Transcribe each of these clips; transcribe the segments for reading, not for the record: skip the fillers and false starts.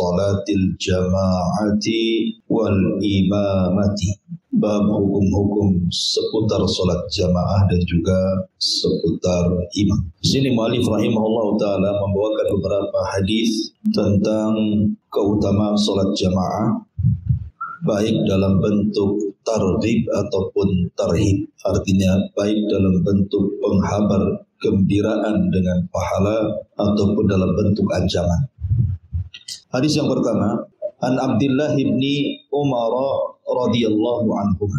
salatil jama'ati wal imamati. Bab hukum-hukum seputar salat jamaah dan juga seputar imam. Di sini mu'allif rahimahullah ta'ala membawakan beberapa hadis tentang keutamaan salat jamaah, baik dalam bentuk targhib ataupun tarhib, artinya baik dalam bentuk penghabar gembiraan dengan pahala ataupun dalam bentuk ancaman. Hadis yang pertama, an Abdullah ibni Umar radhiyallahu anhu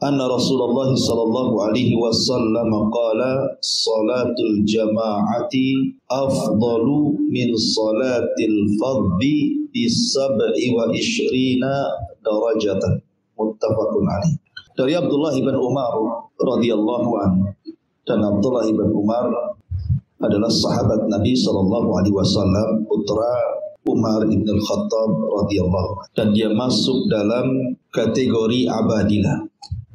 anna Rasulullah sallallahu alaihi wasallam qala salatul jama'ati afdalu min salatil fardhi bi 27 darajatan. Muttafaqun alaih. Dari Abdullah ibn Umar radhiyallahu anhu, dan Abdullah ibn Umar adalah sahabat Nabi sallallahu alaihi wasallam, putra Umar ibn al-Khattab radhiyallahu anhu, dan dia masuk dalam kategori abadilah,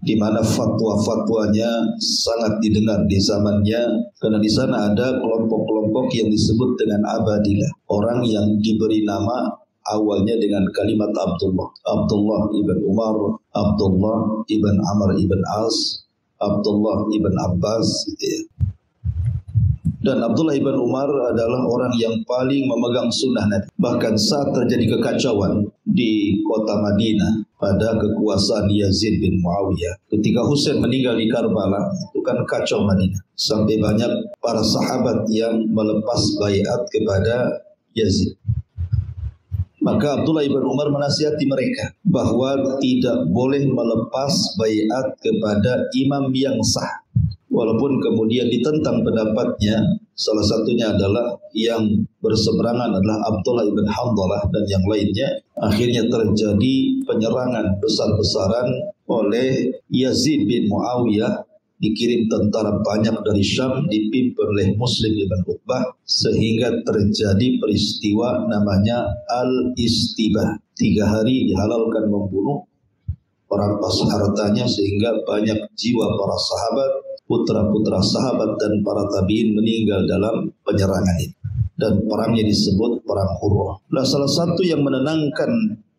di mana fatwa-fatwanya sangat didengar di zamannya, karena di sana ada kelompok-kelompok yang disebut dengan abadilah, orang yang diberi nama awalnya dengan kalimat Abdullah. Abdullah ibn Umar, Abdullah ibn Amr ibn As, Abdullah ibn Abbas, gitu ya. Dan Abdullah ibn Umar adalah orang yang paling memegang sunnah Nabi. Bahkan saat terjadi kekacauan di kota Madinah pada kekuasaan Yazid bin Muawiyah, ketika Husain meninggal di Karbala, itu kan kacau Madinah. Sampai banyak para sahabat yang melepas baiat kepada Yazid. Maka Abdullah ibn Umar menasihati mereka bahwa tidak boleh melepas baiat kepada imam yang sah. Walaupun kemudian ditentang pendapatnya, salah satunya adalah yang berseberangan adalah Abdullah ibn Handalah dan yang lainnya. Akhirnya terjadi penyerangan besar-besaran oleh Yazid bin Muawiyah. Dikirim tentara banyak dari Syam dipimpin oleh Muslim ibn Uqbah, sehingga terjadi peristiwa namanya Al-Istibah. 3 hari dihalalkan membunuh, merampas hartanya, sehingga banyak jiwa para sahabat, putra-putra sahabat dan para tabi'in meninggal dalam penyerangan ini. Dan perangnya disebut perang Hurrah. Nah, salah satu yang menenangkan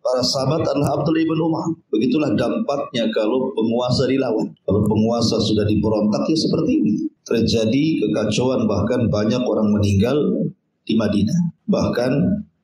para sahabat adalah Abdullah ibn Umar. Begitulah dampaknya kalau penguasa dilawan. Kalau penguasa sudah diberontak, ya seperti ini. Terjadi kekacauan, bahkan banyak orang meninggal di Madinah. Bahkan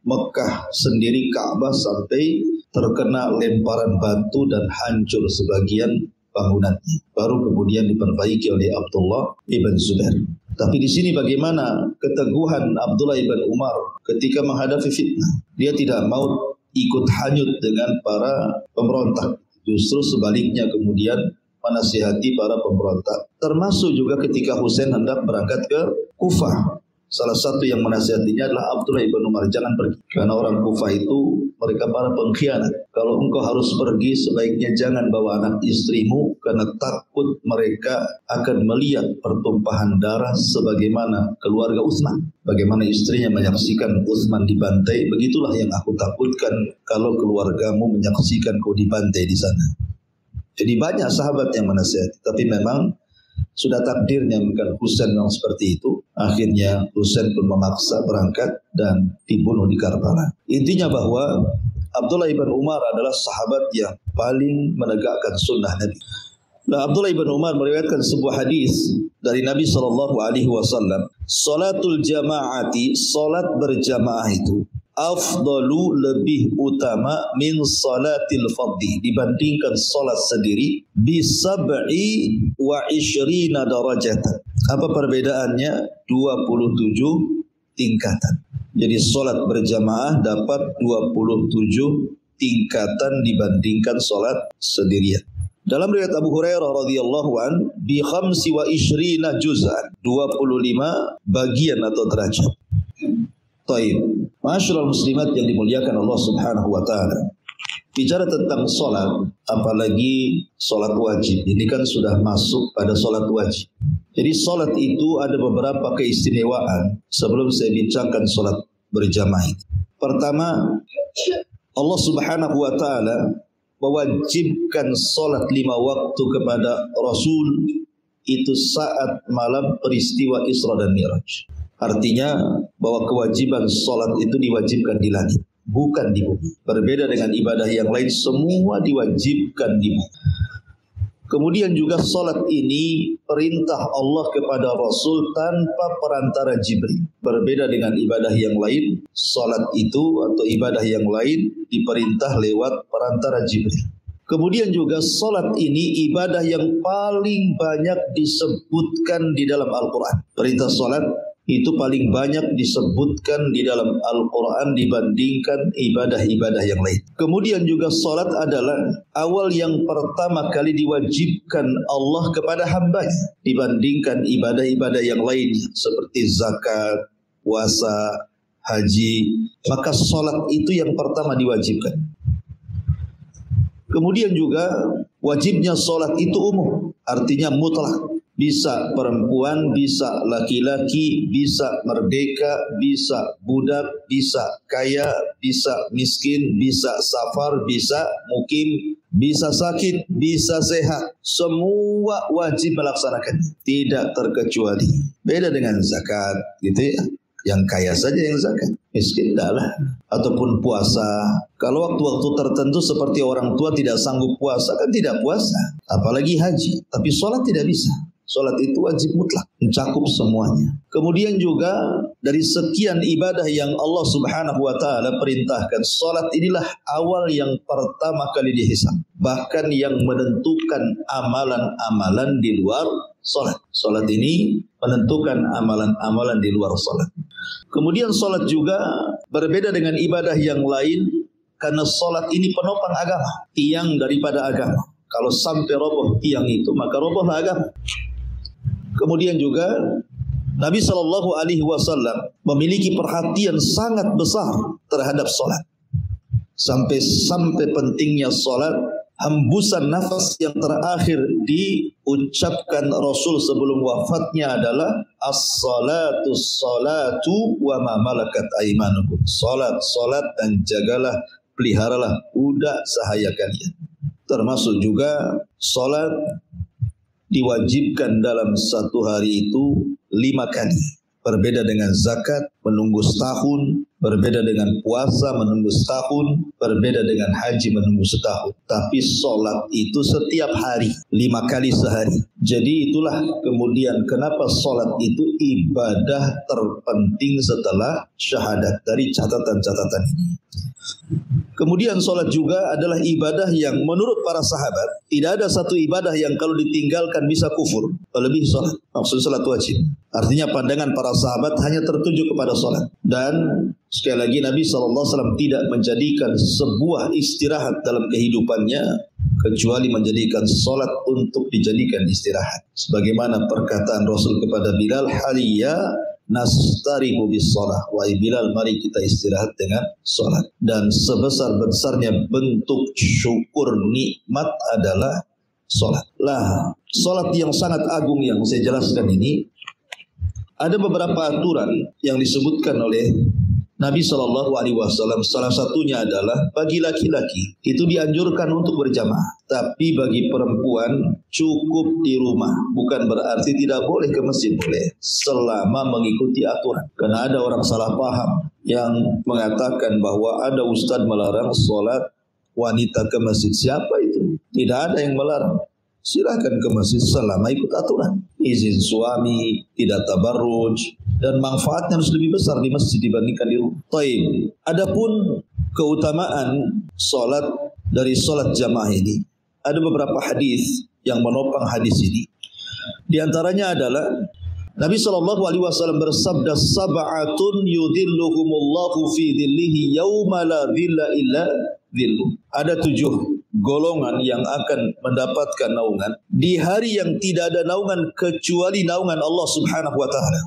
Mekah sendiri, Ka'bah sampai terkena lemparan batu dan hancur sebagian bangunannya. Baru kemudian diperbaiki oleh Abdullah ibn Zubair. Tapi di sini bagaimana keteguhan Abdullah ibn Umar ketika menghadapi fitnah. Dia tidak mau ikut hanyut dengan para pemberontak. Justru sebaliknya kemudian menasihati para pemberontak. Termasuk juga ketika Husain hendak berangkat ke Kufah. Salah satu yang menasihatinya adalah Abdullah ibn Umar, jangan pergi. Karena orang Kufah itu mereka para pengkhianat. Kalau engkau harus pergi, sebaiknya jangan bawa anak istrimu, karena takut mereka akan melihat pertumpahan darah sebagaimana keluarga Utsman. Bagaimana istrinya menyaksikan Utsman dibantai, begitulah yang aku takutkan kalau keluargamu menyaksikan kau dibantai di sana. Jadi banyak sahabat yang menasihati, tapi memang sudah takdirnya bukan Husain yang seperti itu. Akhirnya Husain pun memaksa berangkat dan dibunuh di Karbala. Intinya bahwa Abdullah ibn Umar adalah sahabat yang paling menegakkan sunnah Nabi. Nah, Abdullah ibn Umar meriwayatkan sebuah hadis dari Nabi SAW. Salatul jama'ati, salat berjamaah itu afdalu, lebih utama, min salatil fardhi, dibandingkan salat sendiri, bi 27 darajatan. Apa perbedaannya? 27 tingkatan. Jadi salat berjamaah dapat 27 tingkatan dibandingkan salat sendirian. Dalam riwayat Abu Hurairah radhiyallahu an, bi 25 juz'an, 25 bagian atau derajat. Taib. Masyaallah muslimat yang dimuliakan Allah Subhanahu wa taala. Bicara tentang salat, apalagi salat wajib. Ini kan sudah masuk pada salat wajib. Jadi salat itu ada beberapa keistimewaan sebelum saya bincangkan salat berjamaah itu. Pertama, Allah Subhanahu wa taala mewajibkan salat 5 waktu kepada Rasul itu saat malam peristiwa Isra dan Mi'raj. Artinya bahwa kewajiban sholat itu diwajibkan di langit, bukan di bumi. Berbeda dengan ibadah yang lain, semua diwajibkan di bumi. Kemudian juga sholat ini perintah Allah kepada Rasul tanpa perantara Jibril. Berbeda dengan ibadah yang lain, sholat itu atau ibadah yang lain diperintah lewat perantara Jibril. Kemudian juga sholat ini ibadah yang paling banyak disebutkan di dalam Al-Quran. Perintah sholat itu paling banyak disebutkan di dalam Al-Quran dibandingkan ibadah-ibadah yang lain. Kemudian juga salat adalah awal yang pertama kali diwajibkan Allah kepada hamba dibandingkan ibadah-ibadah yang lain seperti zakat, puasa, haji. Maka salat itu yang pertama diwajibkan. Kemudian juga wajibnya salat itu umum, artinya mutlak. Bisa perempuan, bisa laki-laki, bisa merdeka, bisa budak, bisa kaya, bisa miskin, bisa safar, bisa mukim, bisa sakit, bisa sehat. Semua wajib melaksanakan, tidak terkecuali. Beda dengan zakat, gitu ya. Yang kaya saja yang zakat, miskin tidaklah. Ataupun puasa, kalau waktu-waktu tertentu seperti orang tua tidak sanggup puasa, kan tidak puasa. Apalagi haji, tapi sholat tidak bisa. Salat itu wajib mutlak, mencakup semuanya. Kemudian juga dari sekian ibadah yang Allah Subhanahu wa taala perintahkan, salat inilah awal yang pertama kali dihisab. Bahkan yang menentukan amalan-amalan di luar salat. Salat ini menentukan amalan-amalan di luar salat. Kemudian salat juga berbeda dengan ibadah yang lain karena salat ini penopang agama, tiang daripada agama. Kalau sampai roboh tiang itu, maka robohlah agama. Kemudian juga Nabi SAW memiliki perhatian sangat besar terhadap solat. Sampai pentingnya solat, hembusan nafas yang terakhir diucapkan Rasul sebelum wafatnya adalah as-salatu salatu wa ma malakat aimanukum. Solat dan jagalah, peliharalah budak sahaya kalian. Termasuk juga solat diwajibkan dalam satu hari itu 5 kali. Berbeda dengan zakat, menunggu setahun. Berbeda dengan puasa, menunggu setahun. Berbeda dengan haji, menunggu setahun. Tapi sholat itu setiap hari, 5 kali sehari. Jadi itulah kemudian kenapa sholat itu ibadah terpenting setelah syahadat dari catatan-catatan ini. Kemudian sholat juga adalah ibadah yang menurut para sahabat tidak ada satu ibadah yang kalau ditinggalkan bisa kufur lebih sholat. Maksud sholat wajib. Artinya pandangan para sahabat hanya tertuju kepada sholat. Dan sekali lagi Nabi SAW tidak menjadikan sebuah istirahat dalam kehidupannya kecuali menjadikan sholat untuk dijadikan istirahat. Sebagaimana perkataan Rasul kepada Bilal, haliya nastarihu bis shalah, wahai Bilal, mari kita istirahat dengan salat. Dan sebesar-besarnya bentuk syukur nikmat adalah salat. Lah, salat yang sangat agung yang saya jelaskan ini ada beberapa aturan yang disebutkan oleh Nabi SAW. Salah satunya adalah bagi laki-laki itu dianjurkan untuk berjamaah, tapi bagi perempuan cukup di rumah. Bukan berarti tidak boleh ke masjid, boleh selama mengikuti aturan. Karena ada orang salah paham yang mengatakan bahwa ada ustadz melarang sholat wanita ke masjid. Siapa itu? Tidak ada yang melarang. Silakan ke masjid selama ikut aturan. Izin suami, tidak tabarruj, dan manfaatnya harus lebih besar di masjid dibandingkan di rumah. Taib. Adapun keutamaan solat dari solat jamaah ini, ada beberapa hadis yang menopang hadis ini. Di antaranya adalah Nabi SAW bersabda, sab'atun yudhilluhumullahu fi dhillihi yawma la dhilla illa dhillu. Ada 7 golongan yang akan mendapatkan naungan di hari yang tidak ada naungan kecuali naungan Allah Subhanahu wa taala.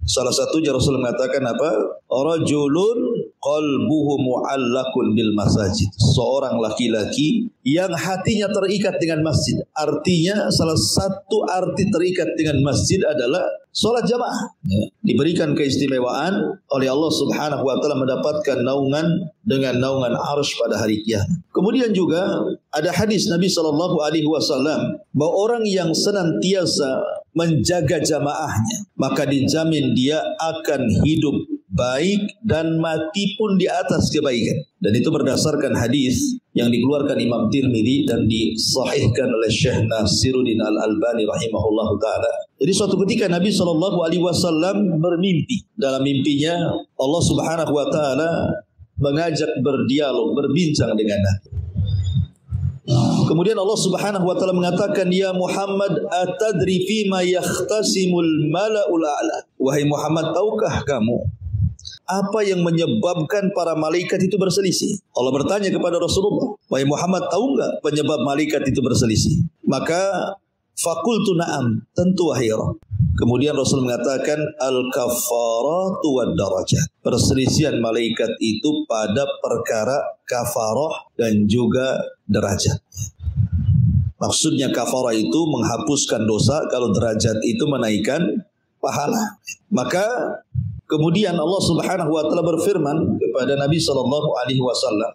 Salah satunya Rasul mengatakan apa? Rajulun qalbuhu mu'allaqun bil masajid. Seorang laki-laki yang hatinya terikat dengan masjid. Artinya salah satu arti terikat dengan masjid adalah sholat jamaah. Diberikan keistimewaan oleh Allah Subhanahu wa taala mendapatkan naungan dengan naungan arsy pada hari kiamat. Kemudian juga ada hadis Nabi sallallahu alaihi wasallam bahwa orang yang senantiasa menjaga jamaahnya, maka dijamin dia akan hidup baik dan mati pun di atas kebaikan. Dan itu berdasarkan hadis yang dikeluarkan Imam Tirmidzi dan disahihkan oleh Syekh Nasiruddin Al-Albani rahimahullahu taala. Jadi suatu ketika Nabi SAW bermimpi. Dalam mimpinya Allah Subhanahu wa taala mengajak berdialog, berbincang dengan Nabi. Kemudian Allah Subhanahu wa taala mengatakan, "Ya Muhammad, atadri fima yakhtasimul mala'ul a'la?" Wahai Muhammad, tahukah kamu apa yang menyebabkan para malaikat itu berselisih? Allah bertanya kepada Rasulullah, "Wahai Muhammad, tahu enggak penyebab malaikat itu berselisih?" Maka fakultu na'am, tentu wahai Rabb. Kemudian Rasul mengatakan, al-kafaratu wad darajat. Perselisihan malaikat itu pada perkara kafarah dan juga derajat. Maksudnya kafarah itu menghapuskan dosa, kalau derajat itu menaikkan pahala. Maka kemudian Allah Subhanahu wa taala berfirman kepada Nabi sallallahu alaihi wasallam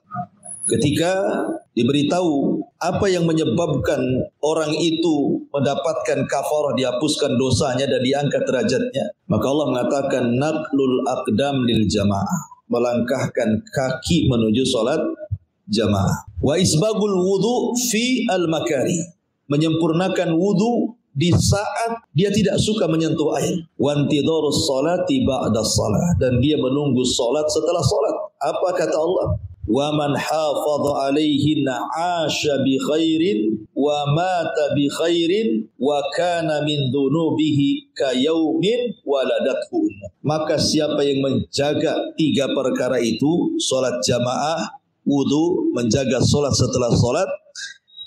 ketika diberitahu apa yang menyebabkan orang itu mendapatkan kafarah, dihapuskan dosanya dan diangkat derajatnya. Maka Allah mengatakan naqlul aqdam lil jamaah, melangkahkan kaki menuju salat jamaah. Wa isbagul wudu fi al makari, menyempurnakan wudu di saat dia tidak suka menyentuh air. Wantidharus salati ba'da salat, dan dia menunggu salat setelah salat. Apa kata Allah? Wa man hafadha 'alaihinna 'asha bi khairin wa mata bi khairin wa kana min dhunubihi kayaumin waladathu. Maka siapa yang menjaga tiga perkara itu, salat jamaah, wudu, menjaga salat setelah salat,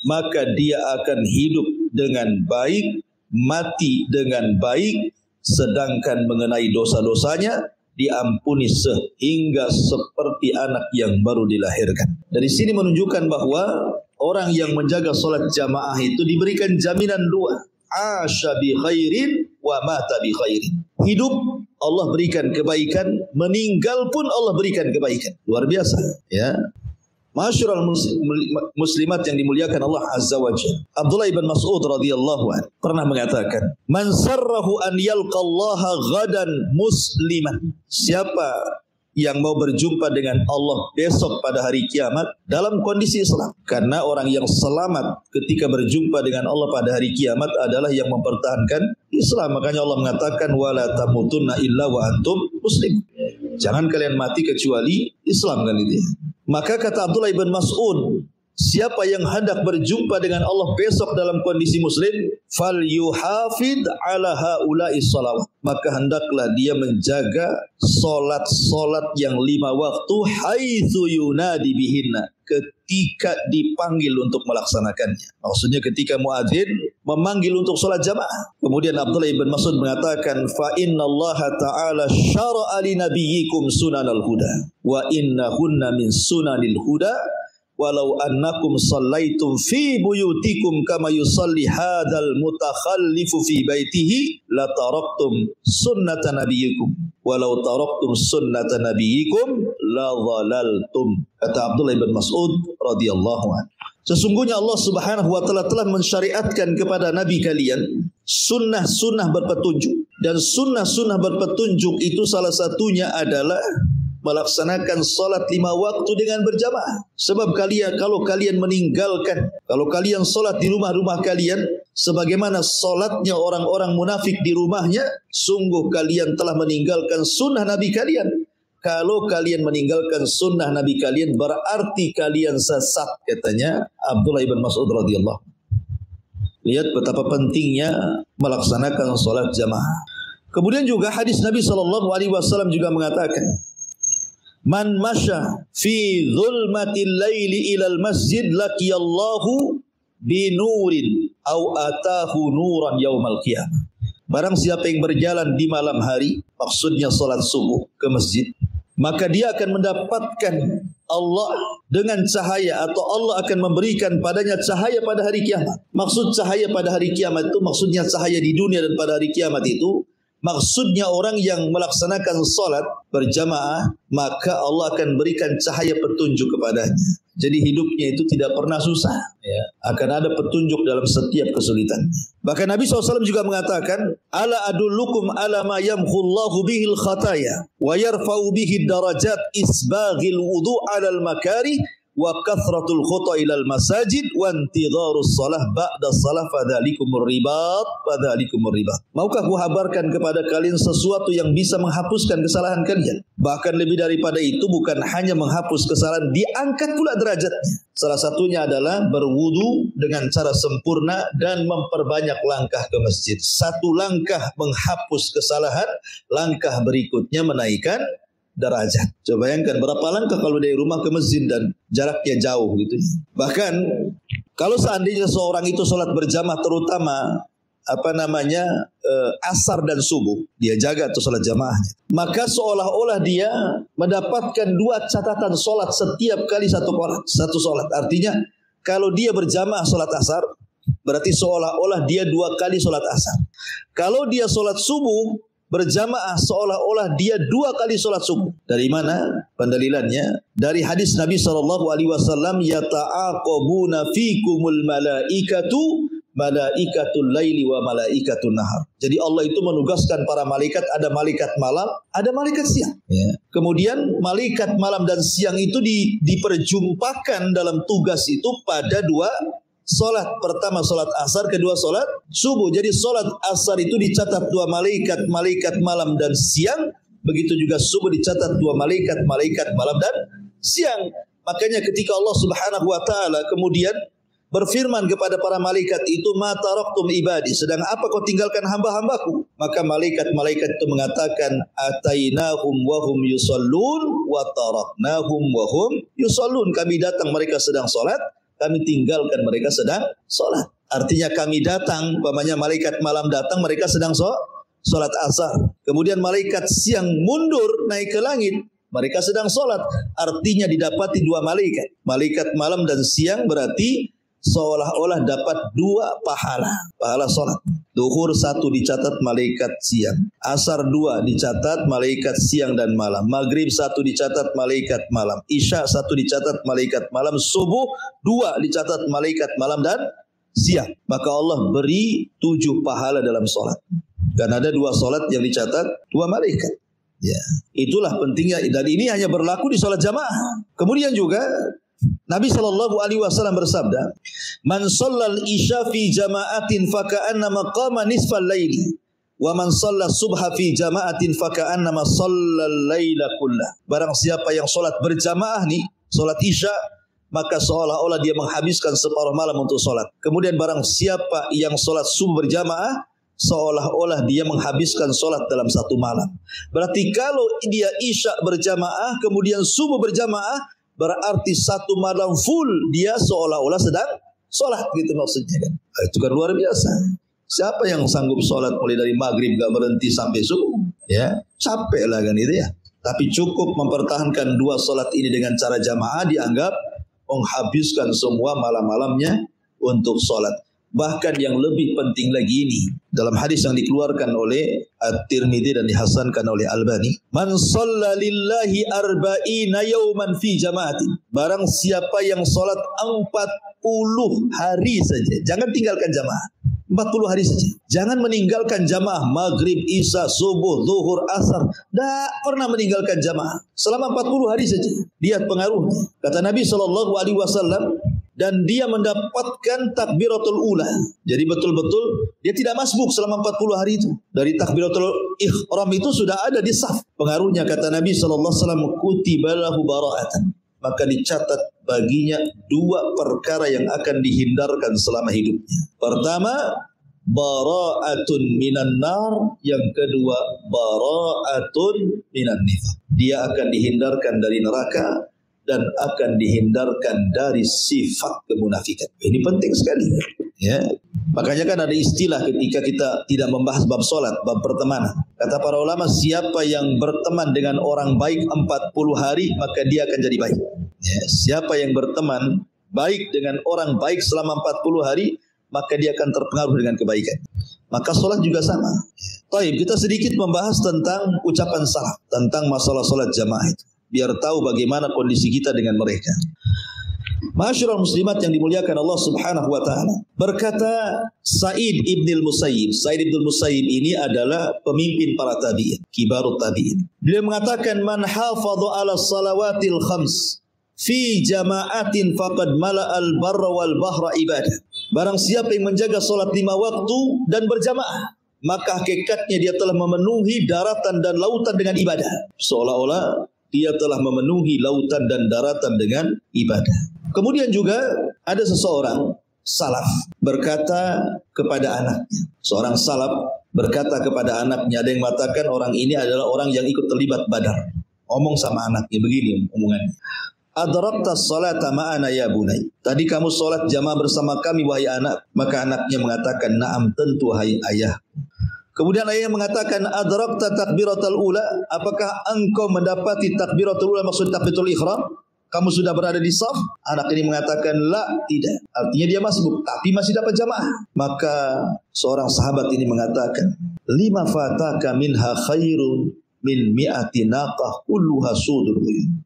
maka dia akan hidup dengan baik, mati dengan baik, sedangkan mengenai dosa-dosanya diampuni sehingga seperti anak yang baru dilahirkan. Dari sini menunjukkan bahwa orang yang menjaga salat jamaah itu diberikan jaminan dua, asya bi khairin wa mata bi khairin. Hidup Allah berikan kebaikan, meninggal pun Allah berikan kebaikan. Luar biasa, ya. Masyarul muslimat yang dimuliakan Allah Azza wa Jalla. Abdullah ibn Mas'ud radhiyallahu anhu pernah mengatakan, "Man sarrahu an yalqallaha ghadan musliman." Siapa yang mau berjumpa dengan Allah besok pada hari kiamat dalam kondisi Islam. Karena orang yang selamat ketika berjumpa dengan Allah pada hari kiamat adalah yang mempertahankan Islam. Makanya Allah mengatakan, "Wala tamutunna illa wa antum muslim." Jangan kalian mati kecuali Islam, kan itu ya. Maka kata Abdullah ibn Mas'ud, siapa yang hendak berjumpa dengan Allah besok dalam kondisi muslim, fal yuhafid ala haula'i shalawat, maka hendaklah dia menjaga solat-solat yang 5 waktu haitsu yunadi bihinna, ketika dipanggil untuk melaksanakannya. Maksudnya ketika muadzin memanggil untuk salat jamaah. Kemudian Abdullah ibn Mas'ud mengatakan, fa innallaha ta'ala syara'a li nabiyyikum sunanal huda wa innahunna min sunanil huda walau annakum sallaitum fi buyutikum kama yusalli hadzal mutakhallifu fi baitihi la taraktum sunnata nabiyyikum walau taraktum sunnata nabiyyikum la dhalaltum. Kata Abdullah ibn Mas'ud radhiyallahu anhu, sesungguhnya Allah Subhanahu wa taala telah mensyariatkan kepada nabi kalian sunnah-sunnah berpetunjuk, dan sunnah-sunnah berpetunjuk itu salah satunya adalah melaksanakan salat 5 waktu dengan berjamaah. Sebab kalau kalian meninggalkan, kalau kalian salat di rumah-rumah kalian sebagaimana salatnya orang-orang munafik di rumahnya, sungguh kalian telah meninggalkan sunnah nabi kalian. Kalau kalian meninggalkan sunnah nabi kalian berarti kalian sesat, katanya Abdullah ibn Mas'ud radhiyallahu. Lihat betapa pentingnya melaksanakan salat jamaah. Kemudian juga hadis Nabi SAW juga mengatakan, man masya fi zulmatil laili ilal masjid laqiyallahu binurin au atahu nuran yaumal qiyamah. Barang siapa yang berjalan di malam hari, maksudnya salat subuh, ke masjid, maka dia akan mendapatkan Allah dengan cahaya, atau Allah akan memberikan padanya cahaya pada hari kiamat. Maksud cahaya pada hari kiamat itu maksudnya cahaya di dunia, dan pada hari kiamat itu maksudnya orang yang melaksanakan salat berjamaah, maka Allah akan berikan cahaya petunjuk kepadanya. Jadi hidupnya itu tidak pernah susah, ya. Akan ada petunjuk dalam setiap kesulitan. Bahkan Nabi SAW juga mengatakan, ala adullukum ala ma yamhullahu bihil khataya wa yarfa'u bihid darajat isbaghil wudu' alal makari wa kathratul khuta ilal masajid wa intidharus salah ba'da salah fadzalikumur ribat. Maukah ku habarkan kepada kalian sesuatu yang bisa menghapuskan kesalahan kalian? Bahkan lebih daripada itu, bukan hanya menghapus kesalahan, diangkat pula derajatnya. Salah satunya adalah berwudu dengan cara sempurna dan memperbanyak langkah ke masjid. Satu langkah menghapus kesalahan, langkah berikutnya menaikkan derajat. Coba bayangkan berapa langkah kalau dari rumah ke masjid dan jaraknya jauh gitu. Bahkan kalau seandainya seorang itu sholat berjamaah, terutama asar dan subuh, dia jaga tuh sholat jamaahnya, maka seolah-olah dia mendapatkan 2 catatan sholat setiap kali satu sholat. Artinya kalau dia berjamaah sholat asar, berarti seolah-olah dia 2 kali sholat asar. Kalau dia sholat subuh berjamaah, seolah-olah dia 2 kali sholat subuh. Dari mana pendalilannya? Dari hadis Nabi SAW, yata'aqabuna fikumul malaikatul laili wa malaikatul nahar. Jadi Allah itu menugaskan para malaikat, ada malaikat malam, ada malaikat siang. Ya. Kemudian malaikat malam dan siang itu diperjumpakan dalam tugas itu pada 2 solat. Pertama solat asar, kedua solat subuh. Jadi solat asar itu dicatat 2 malaikat, malaikat malam dan siang. Begitu juga subuh dicatat 2 malaikat, malaikat malam dan siang. Makanya ketika Allah Subhanahu wa taala kemudian berfirman kepada para malaikat itu, ma taraktum ibadi, sedang apa kau tinggalkan hamba-hambaku? Maka malaikat-malaikat itu mengatakan, atainahum wa hum yusallun wa taraknahum wa hum yusallun. Kami datang mereka sedang salat, kami tinggalkan mereka sedang salat. Artinya kami datang, umpamanya malaikat malam datang, mereka sedang salat asar. Kemudian malaikat siang mundur naik ke langit, mereka sedang salat. Artinya didapati 2 malaikat. Malaikat malam dan siang berarti seolah-olah dapat 2 pahala salat. Duhur 1 dicatat malaikat siang, asar 2 dicatat malaikat siang dan malam, maghrib 1 dicatat malaikat malam, isya 1 dicatat malaikat malam, subuh 2 dicatat malaikat malam dan siang. Maka Allah beri 7 pahala dalam salat. Dan ada 2 salat yang dicatat 2 malaikat. Ya, itulah pentingnya, dan ini hanya berlaku di salat jamaah. Kemudian juga Nabi SAW bersabda, man shallal isya fi jama'atin faka'annama qama nisfal laili wa man shalla subha fi jama'atin faka'annama shallal laila kullah. Barang siapa yang solat berjamaah nih, solat isya, maka seolah-olah dia menghabiskan separuh malam untuk solat. Kemudian barang siapa yang solat subuh berjamaah, seolah-olah dia menghabiskan solat dalam 1 malam. Berarti kalau dia isya berjamaah kemudian subuh berjamaah, berarti 1 malam full dia seolah-olah sedang solat, gitu maksudnya kan. Itu kan luar biasa. Siapa yang sanggup solat mulai dari maghrib gak berhenti sampai subuh? Ya, capek lah kan itu ya. Tapi cukup mempertahankan 2 solat ini dengan cara jamaah, dianggap menghabiskan semua malam-malamnya untuk solat. Bahkan yang lebih penting lagi ini, dalam hadis yang dikeluarkan oleh At-Tirmidzi dan dihasankan oleh Albani, man shalla lillahi arba'ina yawman fi jama'atin. Barang siapa yang salat 40 hari saja, jangan tinggalkan jamaah. 40 hari saja. Jangan meninggalkan jamaah maghrib, isya, subuh, zuhur, asar. Tak pernah meninggalkan jamaah. Selama 40 hari saja. Lihat pengaruhnya. Kata Nabi SAW, dan dia mendapatkan takbiratul ula. Jadi betul-betul dia tidak masbuk selama 40 hari itu. Dari takbiratul ihram itu sudah ada di saf. Pengaruhnya kata Nabi SAW, kutiba lahu bara'atan. Maka dicatat baginya 2 perkara yang akan dihindarkan selama hidupnya. Pertama, bara'atun minan nar. Yang kedua, bara'atun minan nifaq. Dia akan dihindarkan dari neraka dan akan dihindarkan dari sifat kemunafikan. Ini penting sekali. Ya. Makanya kan ada istilah ketika kita tidak membahas bab solat, bab pertemanan. Kata para ulama, siapa yang berteman dengan orang baik 40 hari, maka dia akan jadi baik. Ya, siapa yang berteman baik dengan orang baik selama 40 hari, maka dia akan terpengaruh dengan kebaikan. Maka sholat juga sama. Taib, kita sedikit membahas tentang ucapan salaf, tentang masalah sholat jamaah itu, biar tahu bagaimana kondisi kita dengan mereka. Ma'asyiral muslimat yang dimuliakan Allah Subhanahu wa taala. Berkata Sa'id ibn al-Musayyib. Sa'id ibn al-Musayyib ini adalah pemimpin para tabi'in, kibarut tabi'in. Beliau mengatakan, "Man hafadha 'ala salawatil khams fi jama'atin faqad mala'al barra wal bahra ibadah." Barang siapa yang menjaga salat 5 waktu dan berjamaah, maka hakikatnya dia telah memenuhi daratan dan lautan dengan ibadah. Seolah-olah dia telah memenuhi lautan dan daratan dengan ibadah. Kemudian juga ada seseorang salaf berkata kepada anaknya. Seorang salaf berkata kepada anaknya, ada yang mengatakan orang ini adalah orang yang ikut terlibat Badar. Omong sama anaknya begini omongannya. Adrakta salata ma'ana ya bunai. Tadi kamu salat jamaah bersama kami wahai anak. Maka anaknya mengatakan, na'am tentu wahai ayah. Kemudian ayah mengatakan, adrakta takbiratul ula. Apakah engkau mendapati takbiratul ula, maksud takbiratul ihram? Kamu sudah berada di saf? Anak ini mengatakan, la, tidak. Artinya dia masbuk, tapi masih dapat jamaah. Maka seorang sahabat ini mengatakan, lima fataka minha khairun min mi'ati naqah kulluha sudur.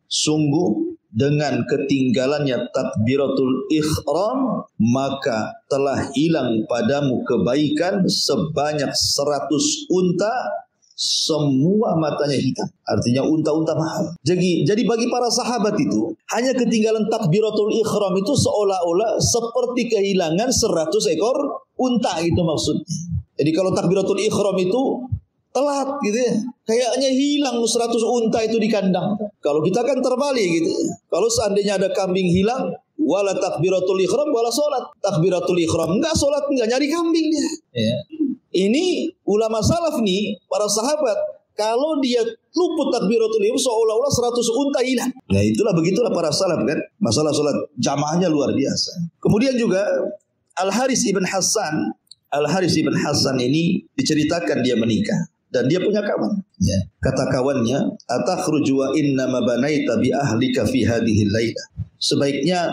Sungguh dengan ketinggalannya takbiratul ihram, maka telah hilang padamu kebaikan sebanyak 100 unta, semua matanya hitam. Artinya unta-unta mahal. Jadi bagi para sahabat itu, hanya ketinggalan takbiratul ihram itu seolah-olah seperti kehilangan 100 ekor unta, gitu maksudnya. Jadi kalau takbiratul ihram itu telat gitu ya, kayaknya hilang 100 unta itu di kandang. Kalau kita kan terbalik gitu ya. Kalau seandainya ada kambing hilang, wala takbiratul ihram wala sholat. Takbiratul ihram enggak, sholat enggak, nyari kambing dia ya. Ini ulama salaf nih, para sahabat, kalau dia luput takbiratul ihram seolah-olah 100 unta hilang. Ya itulah, begitulah para salaf kan. Masalah sholat jamaahnya luar biasa. Kemudian juga Al-Haris ibn Hasan. Al-Haris ibn Hasan ini diceritakan dia menikah dan dia punya kawan. Ya. Kata kawannya, atakhruju wa inna ma banaita bi ahlika fi hadhihi al-lailah. Sebaiknya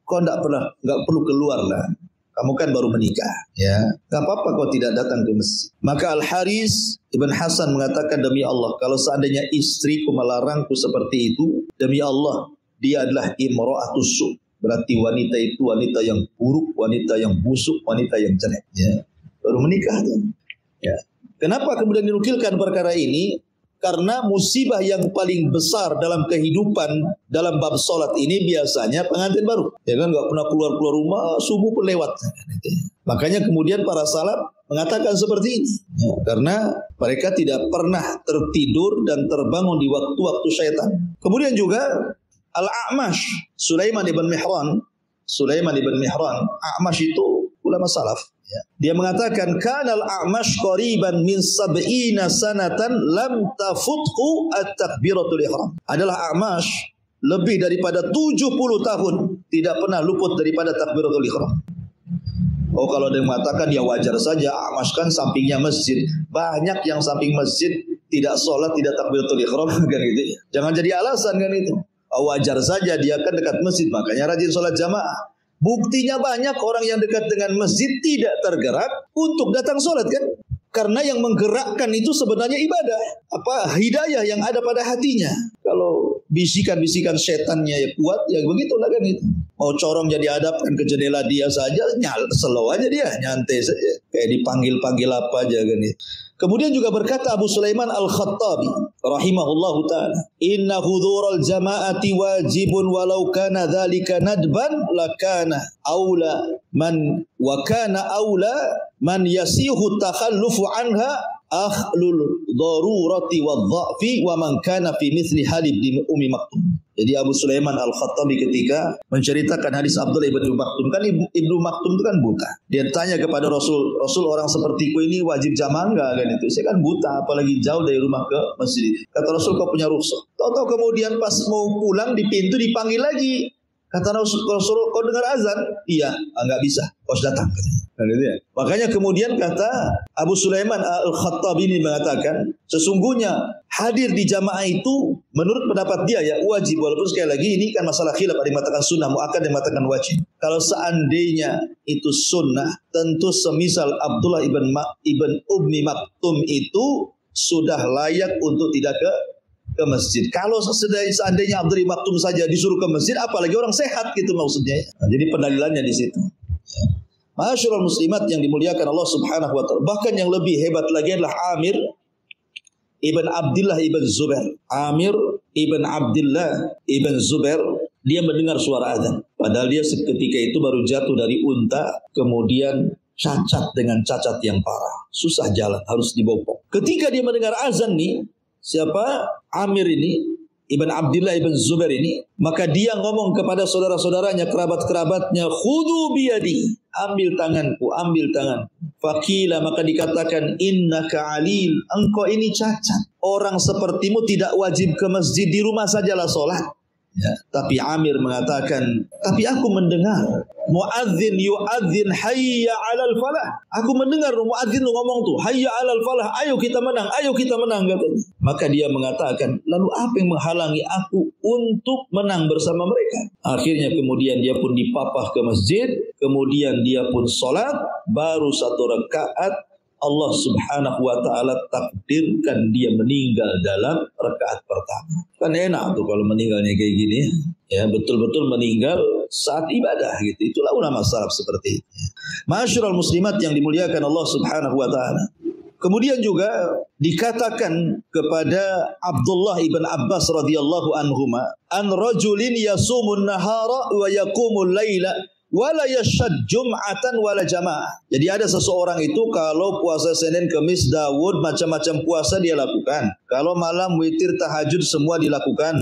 kau enggak perlu keluar lah. Kamu kan baru menikah, ya. Gak apa-apa kau tidak datang ke masjid. Maka Al-Haris ibn Hasan mengatakan, demi Allah, kalau seandainya istriku melarangku seperti itu, demi Allah, dia adalah imra'atus su'. Berarti wanita itu wanita yang buruk, wanita yang busuk, wanita yang jelek. Ya. Baru menikah. Ya. Kenapa kemudian dinukilkan perkara ini? Karena musibah yang paling besar dalam kehidupan dalam bab solat ini biasanya pengantin baru. Ya kan, nggak pernah keluar rumah, subuh pun lewat. Makanya kemudian para salaf mengatakan seperti ini. Ya, karena mereka tidak pernah tertidur dan terbangun di waktu-waktu syaitan. Kemudian juga Al-A'mash, Sulaiman ibn Mihran. A'mash itu ulama salaf. Ya. Dia mengatakan, kanal A'mash qariban min 70 sanatan lam tafuthu at-takbiratul ihram. Adalah A'mash lebih daripada 70 tahun tidak pernah luput daripada takbiratul ihram. Oh, kalau dia mengatakan ya wajar saja, A'mash kan sampingnya masjid. Banyak yang samping masjid tidak sholat, tidak takbiratul ihram kan gitu. Jangan jadi alasan kan itu. Oh, wajar saja dia kan dekat masjid, makanya rajin sholat jamaah. Buktinya banyak orang yang dekat dengan masjid tidak tergerak untuk datang sholat kan? Karena yang menggerakkan itu sebenarnya ibadah. Hidayah yang ada pada hatinya. Kalau bisikan-bisikan setannya ya kuat, ya begitulah kan itu. Mau corong jadi hadapkan ke jendela dia saja, slow aja dia, nyantai saja. Kayak dipanggil-panggil apa aja kan itu. Kemudian juga berkata Abu Sulaiman Al-Khattabi rahimahullahu ta'ala, inna hudhural jama'ati wajibun walau kana dhalika nadban lakana awla man wa kana awla man yasihu takhallufu anha ahlul darurati wa dha'fi wa man kana fi mithli halib di Ummi Maktum. Jadi Abu Sulaiman Al-Khattabi ketika menceritakan hadis Abdullah ibn Maktum, kan Ibnu Maktum itu kan buta. Dia tanya kepada Rasul, orang sepertiku ini wajib jamaah enggak kan itu? Saya kan buta, apalagi jauh dari rumah ke masjid. Kata Rasul, kau punya rukhsah. Tahu-tahu kemudian pas mau pulang di pintu dipanggil lagi. Kata Rasulullah, kau dengar azan? Iya, enggak bisa. Kau harus datang. Makanya kemudian kata Abu Sulaiman Al-Khattabi ini mengatakan, sesungguhnya hadir di jamaah itu menurut pendapat dia ya wajib. Walaupun sekali lagi ini kan masalah khilaf, ada yang mengatakan sunnah muakkad, ada yang mengatakan wajib. Kalau seandainya itu sunnah, tentu semisal Abdullah ibn Ummi Maktum itu sudah layak untuk tidak ke masjid. Kalau seandainya Abdul Maktum saja disuruh ke masjid, apalagi orang sehat gitu maksudnya. Nah, jadi pendalilannya di situ. Ma'asyiral muslimat yang dimuliakan Allah Subhanahu wa taala. Bahkan yang lebih hebat lagi adalah Amir ibn Abdullah ibn Zubair. Amir ibn Abdullah ibn Zubair, dia mendengar suara azan. Padahal dia seketika itu baru jatuh dari unta, kemudian cacat dengan cacat yang parah. Susah jalan, harus dibopong. Ketika dia mendengar azan nih, siapa? Amir ini, Ibn Abdullah Ibn Zubair ini, maka dia ngomong kepada saudara-saudaranya, kerabat-kerabatnya, khudu biyadi, ambil tanganku, ambil tangan. Faqila, maka dikatakan, innaka alil, engkau ini cacat. Orang sepertimu tidak wajib ke masjid, di rumah sajalah sholat. Ya, tapi Amir mengatakan, tapi aku mendengar muadzin yuadzin hayya 'alal falah. Aku mendengar muadzin ngomong tuh, hayya 'alal falah, ayo kita menang, katanya. Maka dia mengatakan, lalu apa yang menghalangi aku untuk menang bersama mereka? Akhirnya kemudian dia pun dipapah ke masjid, kemudian dia pun sholat, baru 1 rakaat Allah Subhanahu wa taala takdirkan dia meninggal dalam rakaat pertama. Kan enak tuh kalau meninggalnya kayak gini. Ya, betul-betul meninggal saat ibadah gitu. Itulah ulama salaf seperti itu. Ma'asyiral muslimat yang dimuliakan Allah Subhanahu wa taala. Kemudian juga dikatakan kepada Abdullah ibn Abbas radhiyallahu anhuma, an rajulin yasumun nahara wa yaqumul laila wala yashad jum'atan wala jamaah. Jadi ada seseorang itu kalau puasa Senin, Kamis, Daud, macam-macam puasa dia lakukan. Kalau malam witir, tahajud semua dilakukan.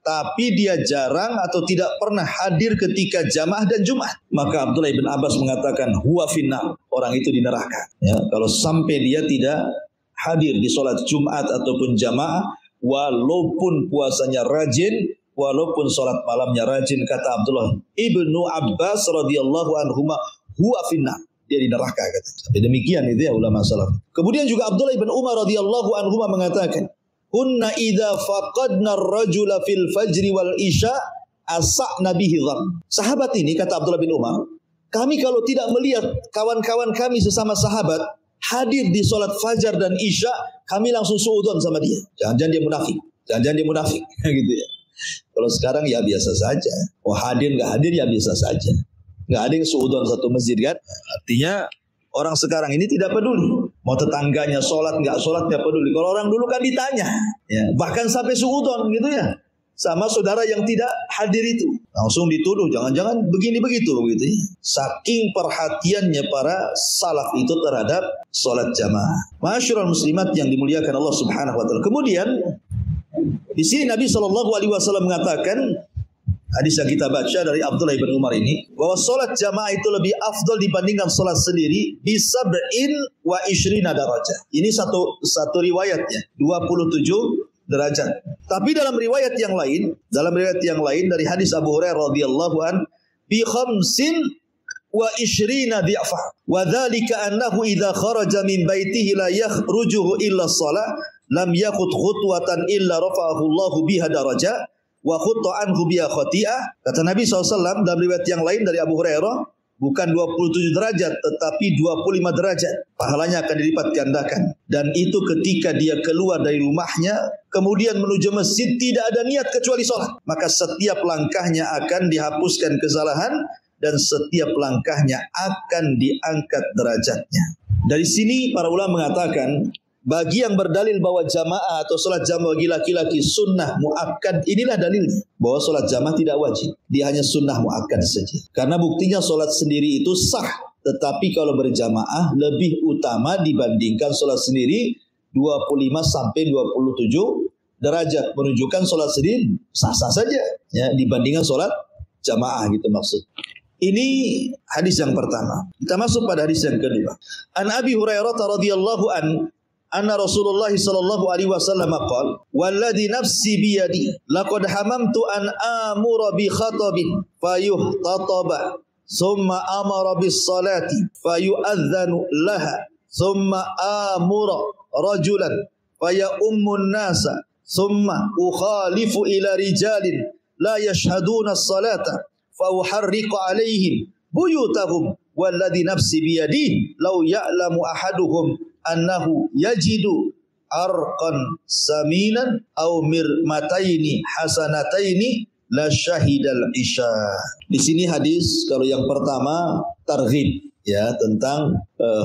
Tapi dia jarang atau tidak pernah hadir ketika jamaah dan Jumat. Maka Abdullah ibn Abbas mengatakan, huwa finnar, orang itu di neraka. Ya, kalau sampai dia tidak hadir di sholat Jumat ataupun jamaah, walaupun puasanya rajin, walaupun sholat malamnya rajin, kata Abdullah ibnu Abbas radhiyallahu anhuma, huwa finnar, dia di neraka katanya. Sampai demikian itu ya ulama salaf. Kemudian juga Abdullah ibn Umar radhiyallahu anhuma mengatakan, hunna idza faqadna ar-rajula fil fajri wal isya asa'na bihi dham. Sahabat ini, kata Abdullah bin Umar, kami kalau tidak melihat kawan-kawan kami sesama sahabat hadir di sholat fajar dan isya, kami langsung suudzon sama dia. Jangan-jangan dia munafik. Jangan-jangan dia munafik. Gitu ya. Kalau sekarang ya biasa saja. Oh, hadir nggak hadir ya biasa saja. Nggak ada yang suudzon satu masjid kan. Artinya orang sekarang ini tidak peduli. Mau tetangganya sholat nggak sholat nggak peduli. Kalau orang dulu kan ditanya. Ya, bahkan sampai suudzon gitu ya. Sama saudara yang tidak hadir itu. Langsung dituduh. Jangan-jangan begini begitu. Gitu ya. Saking perhatiannya para salaf itu terhadap sholat jamaah. Ma'asyiral muslimat yang dimuliakan Allah Subhanahu wa ta'ala. Kemudian di sini Nabi SAW mengatakan, hadis yang kita baca dari Abdullah bin Umar ini, bahwa sholat jamaah itu lebih afdal dibandingkan sholat sendiri bisab'in wa ishrina darajah. Ini satu riwayatnya, 27 derajat. Tapi dalam riwayat yang lain dari hadis Abu Hurairah radhiyallahu an, bi khamsin wa ishrina di'fa. Wa dzalika annahu idza kharaja min baitihi la yakhrujuhu illa shalah lam yakut khutwatan illa rafa'ahu Allahu biha darajah wa khutta anhu biha khati'ah. Kata Nabi SAW dalam riwayat yang lain dari Abu Hurairah, bukan 27 derajat tetapi 25 derajat pahalanya akan dilipat gandakan. Dan itu ketika dia keluar dari rumahnya kemudian menuju masjid tidak ada niat kecuali sholat, maka setiap langkahnya akan dihapuskan kesalahan dan setiap langkahnya akan diangkat derajatnya. Dari sini para ulama mengatakan, bagi yang berdalil bahwa jamaah atau sholat jamaah bagi laki-laki sunnah muakkad, inilah dalilnya bahwa sholat jamaah tidak wajib, dia hanya sunnah muakkad saja. Karena buktinya sholat sendiri itu sah, tetapi kalau berjamaah lebih utama dibandingkan sholat sendiri 25 sampai 27 derajat, menunjukkan sholat sendiri sah-sah saja ya dibandingkan sholat jamaah gitu maksud. Ini hadis yang pertama. Kita masuk pada hadis yang kedua. An Abi Hurairah radhiyallahu an anna Rasulullah sallallahu alaihi wasallam qala walladhi nafsi biyadi laqad hamamtu an amura bi khatabin fayuhtataba thumma amara bis salati fayu'adhdhanu laha thumma amura rajulan fayummun nasa thumma ukhalifu ila rijalin la yashhaduna as-salata fa uharriqu alaihim buyutahum walladhi nafsi biyadi law ya'lamu ahaduhum annahu yajidu arqan saminan aw mirmataini hasanataini la syahidal isya. Di sini hadis kalau yang pertama targhib ya tentang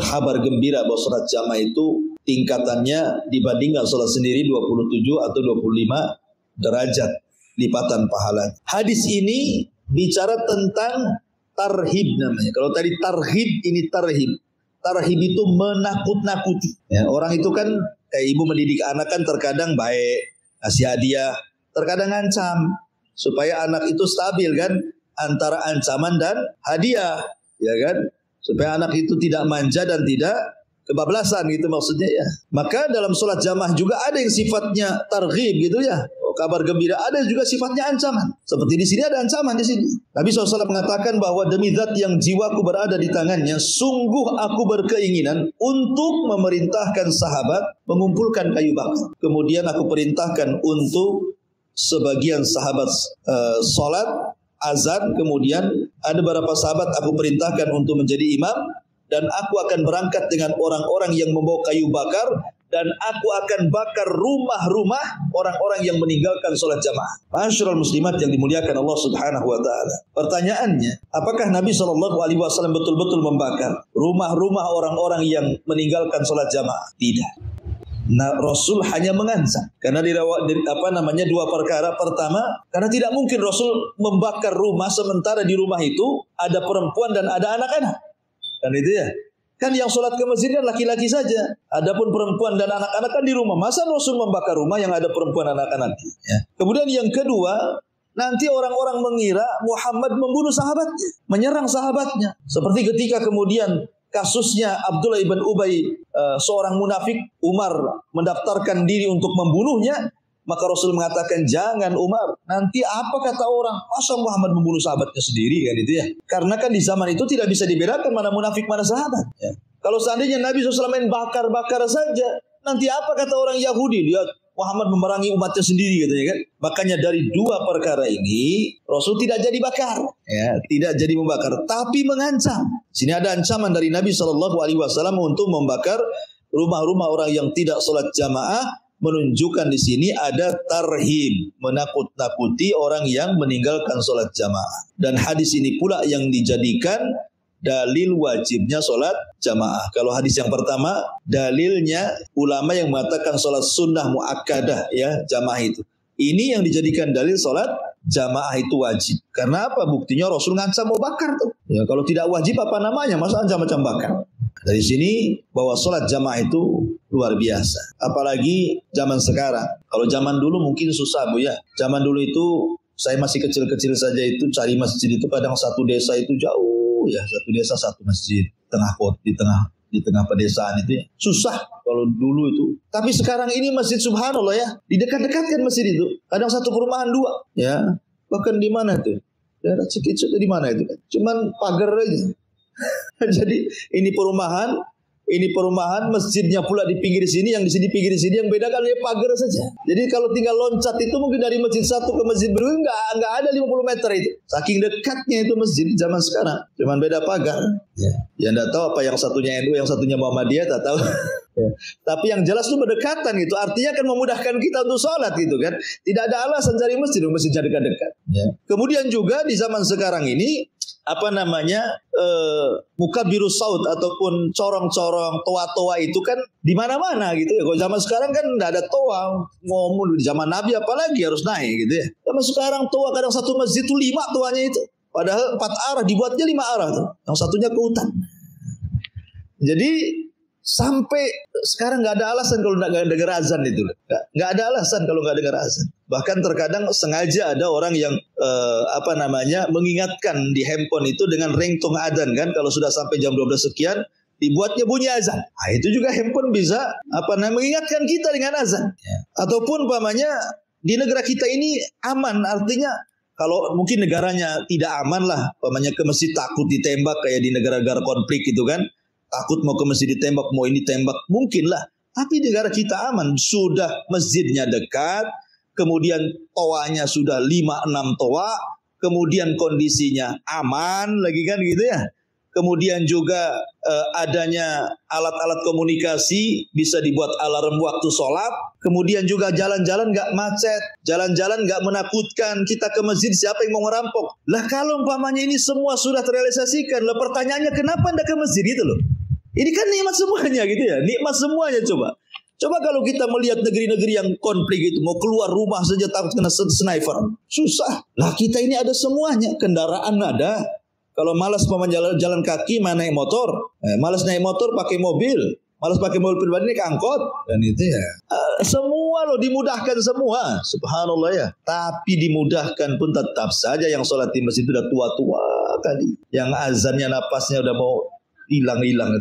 kabar gembira bahwa salat jamaah itu tingkatannya dibandingkan salat sendiri 27 atau 25 derajat lipatan pahala. Hadis ini bicara tentang tarhib namanya. Kalau tadi tarhib, ini tarhib. Tarhib itu menakut-nakuti. Ya, orang itu kan kayak ibu mendidik anak kan terkadang baik, kasih hadiah, terkadang ancam supaya anak itu stabil kan antara ancaman dan hadiah, ya kan? Supaya anak itu tidak manja dan tidak kebablasan gitu maksudnya ya. Maka dalam sholat jamaah juga ada yang sifatnya targhib gitu ya. Kabar gembira, ada juga sifatnya ancaman. Seperti di sini ada ancaman di sini. Nabi SAW mengatakan bahwa demi zat yang jiwaku berada di tangannya, sungguh aku berkeinginan untuk memerintahkan sahabat mengumpulkan kayu bakar. Kemudian aku perintahkan untuk sebagian sahabat sholat, azan, kemudian ada beberapa sahabat aku perintahkan untuk menjadi imam, dan aku akan berangkat dengan orang-orang yang membawa kayu bakar, dan aku akan bakar rumah-rumah orang-orang yang meninggalkan sholat jamaah. Ma'asyiral muslimat yang dimuliakan Allah Subhanahu wa taala. Pertanyaannya, apakah Nabi SAW betul-betul membakar rumah-rumah orang-orang yang meninggalkan sholat jamaah? Tidak. Nah, Rasul hanya mengancam. Karena dua perkara. Pertama, karena tidak mungkin Rasul membakar rumah sementara di rumah itu ada perempuan dan ada anak-anak. Kan itu ya. Kan yang sholat ke masjid kan laki-laki saja. Adapun perempuan dan anak-anak kan di rumah. Masa Rasul membakar rumah yang ada perempuan dan anak-anak? Ya. Kemudian yang kedua, nanti orang-orang mengira Muhammad membunuh sahabatnya, menyerang sahabatnya. Seperti ketika kemudian kasusnya Abdullah ibn Ubay, seorang munafik, Umar mendaftarkan diri untuk membunuhnya. Maka Rasul mengatakan, jangan Umar, nanti apa kata orang? Masa Muhammad membunuh sahabatnya sendiri kan itu ya? Karena kan di zaman itu tidak bisa dibedakan mana munafik mana sahabat. Ya. Kalau seandainya Nabi SAW main bakar-bakar saja, nanti apa kata orang Yahudi? Lihat Muhammad memerangi umatnya sendiri gitu ya kan? Makanya dari dua perkara ini Rasul tidak jadi bakar, ya, tidak jadi membakar, tapi mengancam. Sini ada ancaman dari Nabi SAW untuk membakar rumah-rumah orang yang tidak sholat jamaah. Menunjukkan di sini ada tarhib, menakut-nakuti orang yang meninggalkan sholat jamaah. Dan hadis ini pula yang dijadikan dalil wajibnya sholat jamaah. Kalau hadis yang pertama, dalilnya ulama yang mengatakan sholat sunnah muakkadah ya jamaah itu. Ini yang dijadikan dalil sholat jamaah itu wajib. Karena apa? Buktinya Rasul ngancam mau bakar tuh. Ya kalau tidak wajib apa namanya? Masa ancam-ancam bakar? Dari sini bahwa sholat jamaah itu luar biasa. Apalagi zaman sekarang. Kalau zaman dulu mungkin susah Bu ya. Zaman dulu itu saya masih kecil-kecil saja itu cari masjid itu kadang satu desa itu jauh ya. Satu desa satu masjid. Di tengah pedesaan itu ya. Susah kalau dulu itu. Tapi sekarang ini masjid subhanallah ya. Di dekat-dekatkan masjid itu. Kadang satu perumahan dua. Ya. Bahkan di mana tuh? Daerah Cikicuk di mana itu? Cuman pagar aja. Jadi ini perumahan masjidnya pula di pinggir sini, yang di sini pinggir sini, yang beda kan pagar saja. Jadi kalau tinggal loncat itu mungkin dari masjid satu ke masjid berikutnya nggak ada 50 meter itu. Saking dekatnya itu masjid zaman sekarang. Cuman beda pagar. Ya nggak tahu apa yang satunya NU, yang satunya Muhammadiyah, tak tahu. Ya. Tapi yang jelas itu berdekatan itu artinya kan memudahkan kita untuk sholat gitu kan. Tidak ada alasan cari masjidnya dekat-dekat. Ya. Kemudian juga di zaman sekarang ini mukabirus saut ataupun corong-corong toa-toa itu kan di mana-mana gitu ya. Kalau zaman sekarang kan enggak ada toa, ngomong di zaman Nabi apalagi harus naik gitu ya. Zaman sekarang toa kadang satu masjid itu 5 toanya itu. Padahal 4 arah dibuatnya 5 arah tuh. Yang satunya ke hutan. Jadi sampai sekarang nggak ada alasan kalau nggak dengar azan itu, nggak ada alasan kalau nggak dengar azan. Bahkan terkadang sengaja ada orang yang mengingatkan di handphone itu dengan ringtone adzan kan, kalau sudah sampai jam 12 sekian dibuatnya bunyi azan. Nah, itu juga handphone bisa mengingatkan kita dengan azan. Ya. Ataupun umpamanya di negara kita ini aman, artinya kalau mungkin negaranya tidak aman lah, umpamanya ke masjid takut ditembak kayak di negara-negara konflik gitu kan. Takut mau ke masjid ditembak, mau ini tembak, mungkin lah. Tapi negara kita aman, sudah masjidnya dekat, kemudian toanya sudah 5-6 toa, kemudian kondisinya aman lagi kan gitu ya. Kemudian juga adanya alat-alat komunikasi, bisa dibuat alarm waktu sholat. Kemudian juga jalan-jalan gak macet, jalan-jalan gak menakutkan. Kita ke masjid siapa yang mau ngerampok? Lah kalau umpamanya ini semua sudah terrealisasikan, lah pertanyaannya kenapa anda ke masjid gitu loh? Ini kan nikmat semuanya gitu ya, nikmat semuanya coba. Coba kalau kita melihat negeri-negeri yang konflik itu, mau keluar rumah saja takut kena sniper. Susah. Lah kita ini ada semuanya, kendaraan ada. Kalau malas jalan kaki, naik motor. Malas naik motor, pakai mobil. Malas pakai mobil pribadi, naik angkot. Dan itu ya. Semua loh, dimudahkan semua. Subhanallah ya. Tapi dimudahkan pun tetap saja yang sholat di masjid itu udah tua-tua kali. Yang azannya napasnya udah mau hilang-hilang.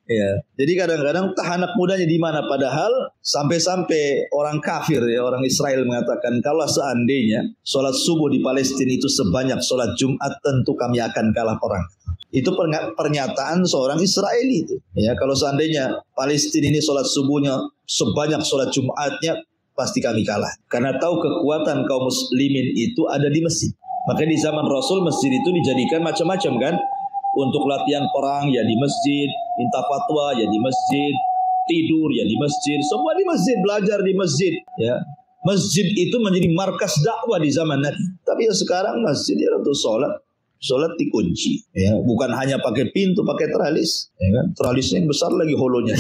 Ya. Jadi kadang-kadang entah anak mudanya di mana, padahal sampai-sampai orang kafir ya, orang Israel mengatakan kalau seandainya sholat subuh di Palestina itu sebanyak sholat Jumat, tentu kami akan kalah perang. Itu pernyataan seorang Israeli itu. Ya, kalau seandainya Palestina ini sholat subuhnya sebanyak sholat Jumatnya, pasti kami kalah. Karena tahu kekuatan kaum muslimin itu ada di masjid. Makanya di zaman Rasul masjid itu dijadikan macam-macam kan. Untuk latihan perang ya di masjid, minta fatwa ya di masjid, tidur ya di masjid, semua di masjid, belajar di masjid. Ya, masjid itu menjadi markas dakwah di zaman Nabi. Tapi ya sekarang masjid ya untuk sholat dikunci. Ya, bukan hanya pakai pintu, pakai teralis. Ya kan, teralisnya yang besar lagi holonya,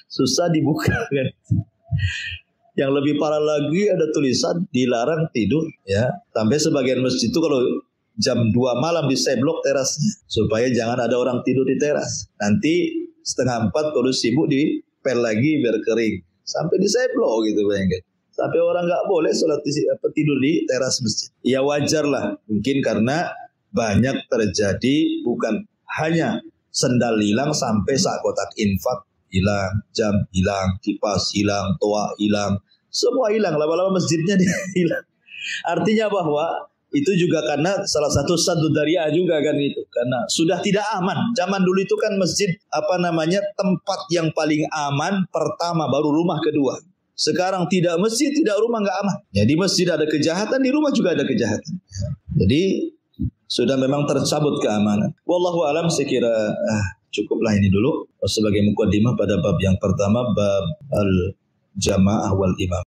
susah dibuka kan. Yang lebih parah lagi ada tulisan dilarang tidur. Ya, sampai sebagian masjid itu kalau jam 2 malam diseblok terasnya supaya jangan ada orang tidur di teras. Nanti 3:30 kalau sibuk dipel lagi biar kering. Sampai diseblok gitu bayangkan. Sampai orang nggak boleh sholat tidur di teras masjid. Ya wajar lah. Mungkin karena banyak terjadi bukan hanya sendal hilang sampai saat kotak infak hilang, jam hilang, kipas hilang, toa hilang. Semua hilang. Lama-lama masjidnya hilang. Artinya bahwa itu juga karena salah satu saddu dariah juga kan itu. Karena sudah tidak aman. Zaman dulu itu kan masjid tempat yang paling aman pertama, baru rumah kedua. Sekarang tidak masjid, tidak rumah nggak aman. Ya, di masjid ada kejahatan, di rumah juga ada kejahatan. Jadi sudah memang tercabut keamanan. Wallahu alam, saya kira cukuplah ini dulu sebagai mukaddimah pada bab yang pertama, bab al-jamaah wal imam.